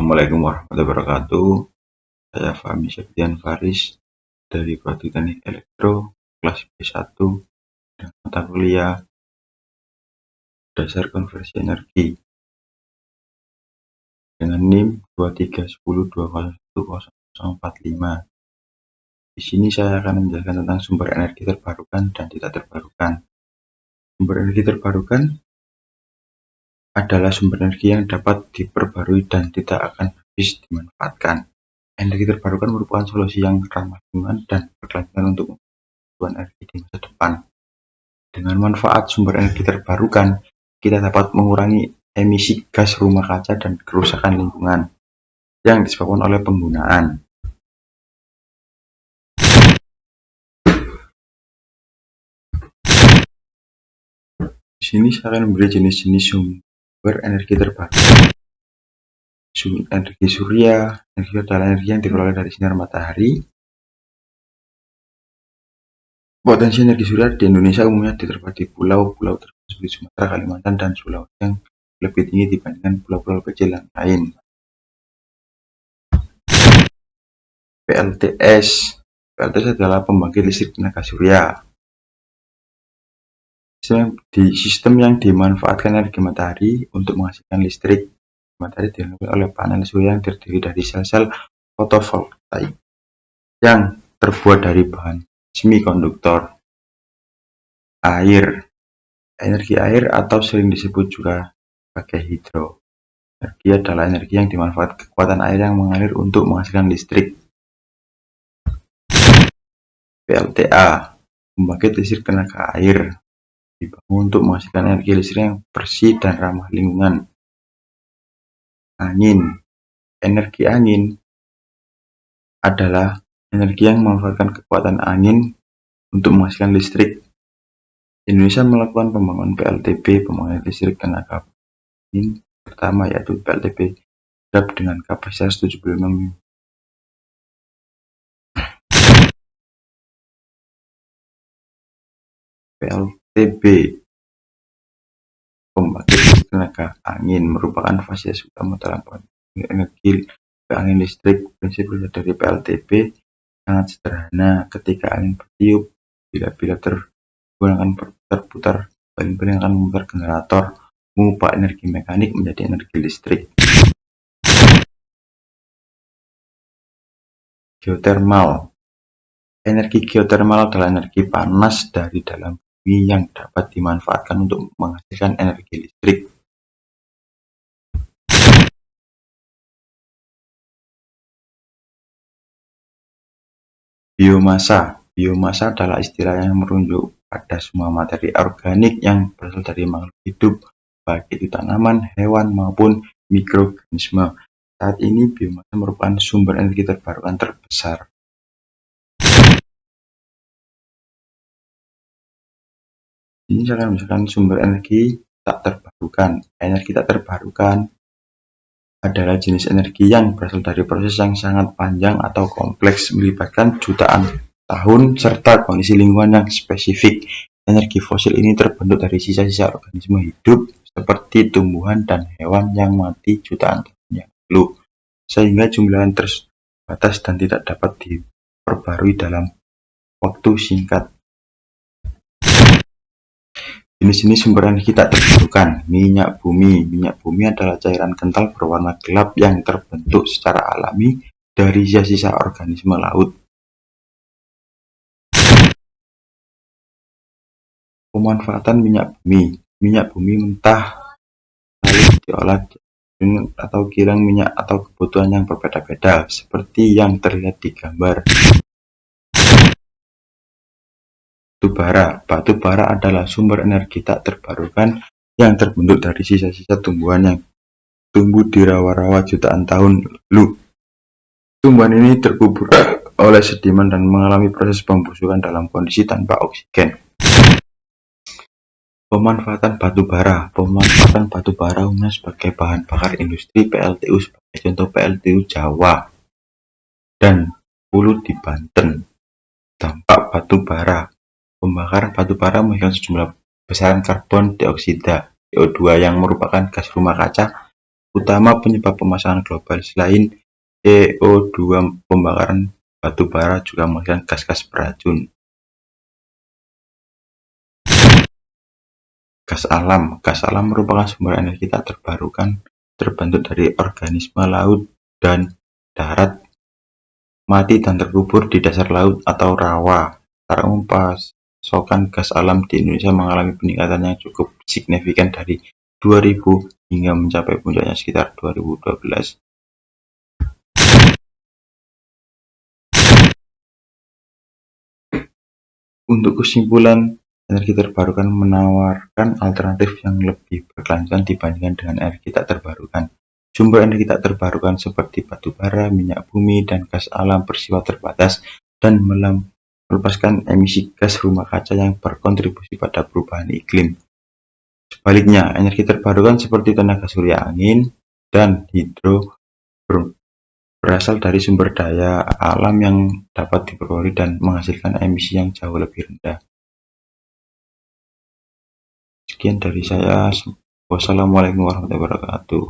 Assalamualaikum warahmatullahi wabarakatuh. Saya Fahmi Septian Faris dari Prodi Teknik Elektro kelas B1 dan mata kuliah Dasar Konversi Energi dengan NIM 23102010045. Di sini saya akan menjelaskan tentang sumber energi terbarukan dan tidak terbarukan. Sumber energi terbarukan adalah sumber energi yang dapat diperbarui dan tidak akan habis dimanfaatkan. Energi terbarukan merupakan solusi yang ramah lingkungan dan berkelanjutan untuk kebutuhan energi di masa depan. Dengan manfaat sumber energi terbarukan, kita dapat mengurangi emisi gas rumah kaca dan kerusakan lingkungan yang disebabkan oleh penggunaan. Di sini saya akan memberi jenis-jenis sumber energi terbarukan. Energi surya, energi adalah energi yang diperoleh dari sinar matahari. Potensi energi surya di Indonesia umumnya terdapat di pulau-pulau terbatas seperti Sumatera, Kalimantan, dan Sulawesi yang lebih tinggi dibandingkan pulau-pulau kecil yang lain. PLTS adalah pembangkit listrik tenaga surya. Sistem yang dimanfaatkan energi matahari untuk menghasilkan listrik matahari dilakukan oleh panel surya yang terdiri dari sel-sel fotovoltaik yang terbuat dari bahan semikonduktor, air, energi air atau sering disebut juga sebagai hidro. Energi adalah energi yang dimanfaatkan kekuatan air yang mengalir untuk menghasilkan listrik. PLTA, pembangkit listrik tenaga air, dibangun untuk menghasilkan energi listrik yang bersih dan ramah lingkungan. Angin, energi angin adalah energi yang memanfaatkan kekuatan angin untuk menghasilkan listrik. Indonesia melakukan pembangunan PLTB, pembangkit listrik tenaga angin pertama, yaitu PLTB Dap dengan kapasitas 75 PLTB pembangkit listrik tenaga angin merupakan fasilitas utama dalam penggunaan energi angin listrik. Prinsip kerja dari PLTB sangat sederhana. Ketika angin bertiup, bila tergunakan berputar-putar, baling-baling akan memutar generator, mengubah energi mekanik menjadi energi listrik. Geotermal. Energi geotermal adalah energi panas dari dalam bumi yang dapat dimanfaatkan untuk menghasilkan energi listrik. Biomasa. Biomasa adalah istilah yang merujuk pada semua materi organik yang berasal dari makhluk hidup, baik itu tanaman, hewan, maupun mikroorganisme. Saat ini biomasa merupakan sumber energi terbarukan terbesar. Ini saya akan menjelaskan sumber energi tak terbarukan. Energi tak terbarukan adalah jenis energi yang berasal dari proses yang sangat panjang atau kompleks, melibatkan jutaan tahun serta kondisi lingkungan yang spesifik. Energi fosil ini terbentuk dari sisa-sisa organisme hidup seperti tumbuhan dan hewan yang mati jutaan tahun yang lalu, sehingga jumlahnya terbatas dan tidak dapat diperbarui dalam waktu singkat. Jenis-jenis sumber energi tak terbarukan. Minyak bumi. Minyak bumi adalah cairan kental berwarna gelap yang terbentuk secara alami dari sisa-sisa organisme laut. Pemanfaatan minyak bumi. Minyak bumi mentah diolah atau kilang minyak atau kebutuhan yang berbeda-beda, seperti yang terlihat di gambar. Batu bara adalah sumber energi tak terbarukan yang terbentuk dari sisa-sisa tumbuhan yang tumbuh di rawa-rawa jutaan tahun lalu. Tumbuhan ini terkubur oleh sedimen dan mengalami proses pembusukan dalam kondisi tanpa oksigen. Pemanfaatan batu bara. Pemanfaatan batu bara umumnya sebagai bahan bakar industri. PLTU sebagai contoh PLTU Jawa dan Hulu di Banten. Dampak batu bara. Pembakaran batu bara menghasilkan sejumlah besaran karbon dioksida (CO2) yang merupakan gas rumah kaca utama penyebab pemanasan global. Selain CO2, pembakaran batu bara juga menghasilkan gas-gas beracun. Gas alam. Gas alam merupakan sumber energi tak terbarukan terbentuk dari organisme laut dan darat mati dan terkubur di dasar laut atau rawa. Secara umum, pasokan gas alam di Indonesia mengalami peningkatan yang cukup signifikan dari 2000 hingga mencapai puncaknya sekitar 2012. Untuk kesimpulan, energi terbarukan menawarkan alternatif yang lebih berkelanjutan dibandingkan dengan energi tak terbarukan. Sumber energi tak terbarukan seperti batu bara, minyak bumi, dan gas alam bersifat terbatas dan melepaskan emisi gas rumah kaca yang berkontribusi pada perubahan iklim. Sebaliknya, energi terbarukan seperti tenaga surya angin dan hidro berasal dari sumber daya alam yang dapat diperoleh dan menghasilkan emisi yang jauh lebih rendah. Sekian dari saya. Wassalamualaikum warahmatullahi wabarakatuh.